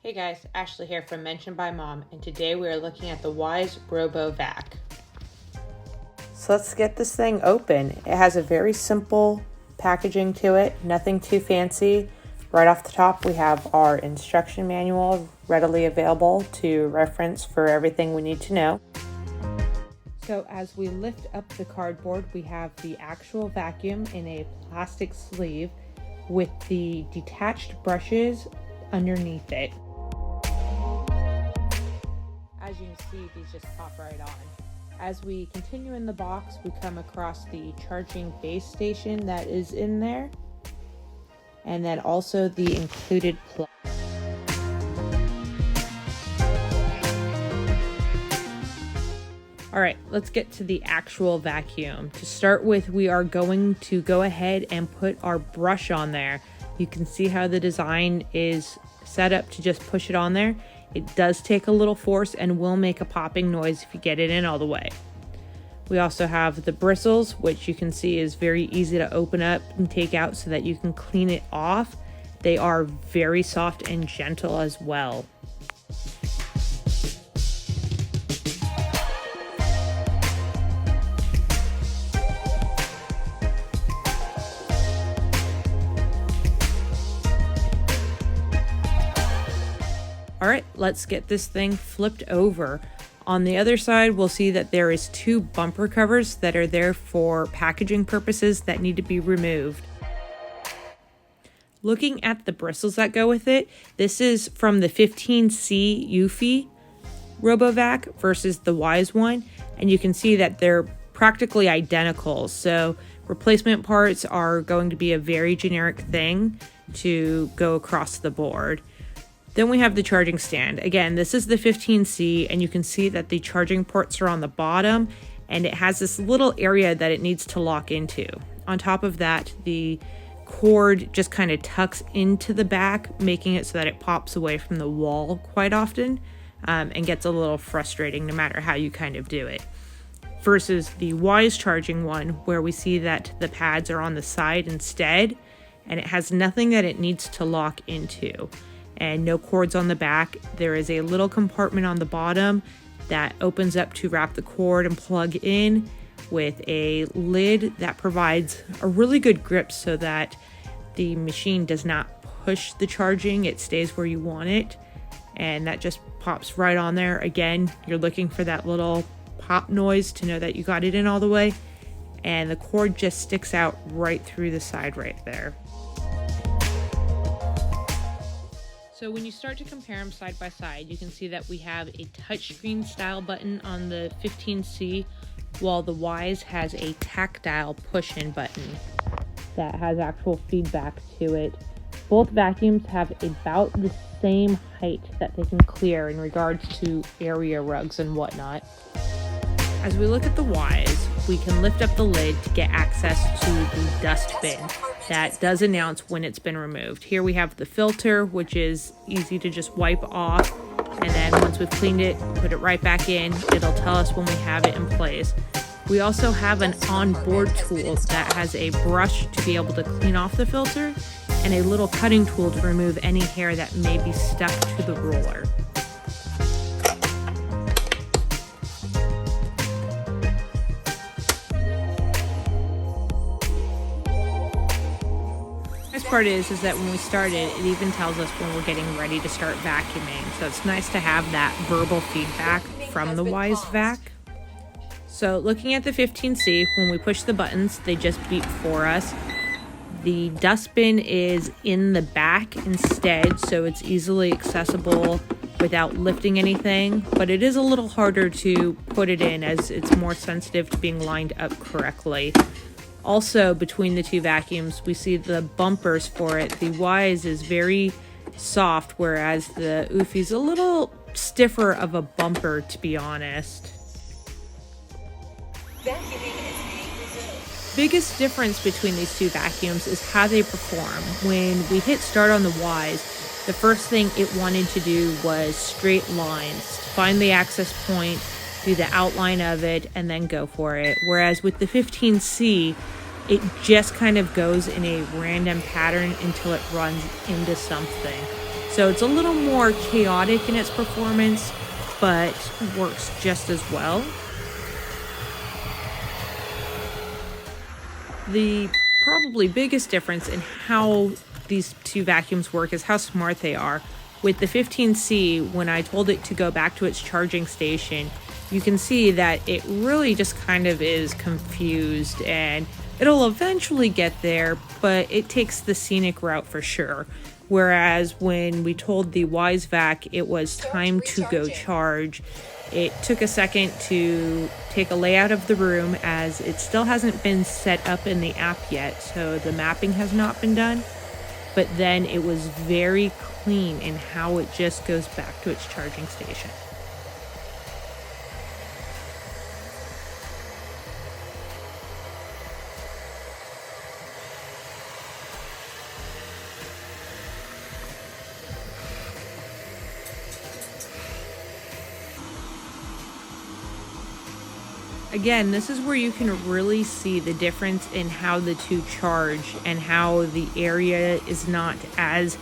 Hey guys, Ashley here from Mentioned by Mom, and today we are looking at the Wyze Vac. So let's get this thing open. It has a very simple packaging to it, nothing too fancy. Right off the top we have our instruction manual readily available to reference for everything we need to know. So as we lift up the cardboard, we have the actual vacuum in a plastic sleeve with the detached brushes underneath it. As you can see, these just pop right on. As we continue in the box, we come across the charging base station that is in there, and then also the included plug. All right, let's get to the actual vacuum. To start with, we are going to go ahead and put our brush on there. You can see how the design is set up to just push it on there. It does take a little force and will make a popping noise if you get it in all the way. We also have the bristles, which you can see is very easy to open up and take out so that you can clean it off. They are very soft and gentle as well. All right, let's get this thing flipped over. On the other side, we'll see that there is two bumper covers that are there for packaging purposes that need to be removed. Looking at the bristles that go with it, this is from the 15C Eufy RoboVac versus the Wyze one, and you can see that they're practically identical. So replacement parts are going to be a very generic thing to go across the board. Then we have the charging stand. Again, this is the 15C, and you can see that the charging ports are on the bottom, and it has this little area that it needs to lock into. On top of that, the cord just kind of tucks into the back, making it so that it pops away from the wall quite often, and gets a little frustrating no matter how you kind of do it. Versus the Wyze charging one, where we see that the pads are on the side instead, and it has nothing that it needs to lock into. And no cords on the back. There is a little compartment on the bottom that opens up to wrap the cord and plug in, with a lid that provides a really good grip so that the machine does not push the charging. It stays where you want it, and that just pops right on there. Again, you're looking for that little pop noise to know that you got it in all the way, and the cord just sticks out right through the side right there. So when you start to compare them side by side, you can see that we have a touchscreen style button on the 15C, while the Wyze has a tactile push-in button that has actual feedback to it. Both vacuums have about the same height that they can clear in regards to area rugs and whatnot. As we look at the Wyze, we can lift up the lid to get access to the dust bin that does announce when it's been removed. Here we have the filter, which is easy to just wipe off, and then once we've cleaned it, put it right back in. It'll tell us when we have it in place. We also have an onboard tool that has a brush to be able to clean off the filter, and a little cutting tool to remove any hair that may be stuck to the roller. Part is that when we started, it even tells us when we're getting ready to start vacuuming, so it's nice to have that verbal feedback from the Wyze Vac. So looking at the 15C, when we push the buttons, they just beep for us. The dustbin is in the back instead, so it's easily accessible without lifting anything, but it is a little harder to put it in as it's more sensitive to being lined up correctly. Also, between the two vacuums, we see the bumpers for it. The Wyze is very soft, whereas the Eufy is a little stiffer of a bumper, to be honest. Biggest difference between these two vacuums is how they perform. When we hit start on the Wyze, the first thing it wanted to do was straight lines, find the access point, do the outline of it, and then go for it. Whereas with the 15C, it just kind of goes in a random pattern until it runs into something. So it's a little more chaotic in its performance, but works just as well. The probably biggest difference in how these two vacuums work is how smart they are. With the 15C, when I told it to go back to its charging station, you can see that it really just kind of is confused, and it'll eventually get there, but it takes the scenic route for sure. Whereas when we told the Wyze Vac it was time to go charge, it took a second to take a layout of the room, as it still hasn't been set up in the app yet, so the mapping has not been done. But then it was very clean in how it just goes back to its charging station. Again, this is where you can really see the difference in how the two charge and how the area is not as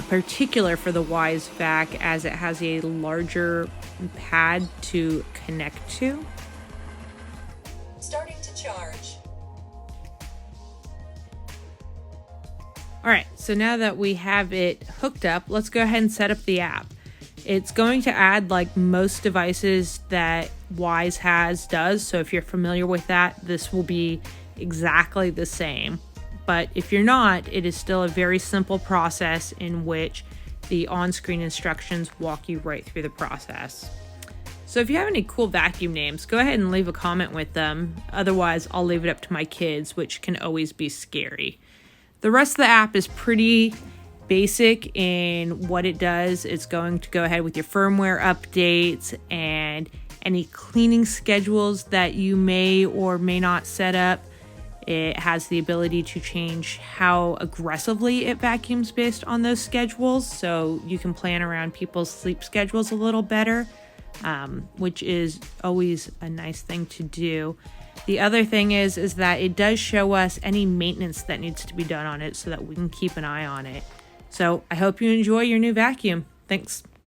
particular for the Wyze Vac, as it has a larger pad to connect to. Starting to charge. All right, so now that we have it hooked up, let's go ahead and set up the app. It's going to add, like most devices that Wyze does. So if you're familiar with that, this will be exactly the same. But if you're not, it is still a very simple process in which the on-screen instructions walk you right through the process. So if you have any cool vacuum names, go ahead and leave a comment with them. Otherwise, I'll leave it up to my kids, which can always be scary. The rest of the app is pretty basic in what it does. It's going to go ahead with your firmware updates and any cleaning schedules that you may or may not set up. It has the ability to change how aggressively it vacuums based on those schedules, so you can plan around people's sleep schedules a little better, which is always a nice thing to do. The other thing is that it does show us any maintenance that needs to be done on it so that we can keep an eye on it. So I hope you enjoy your new vacuum. Thanks.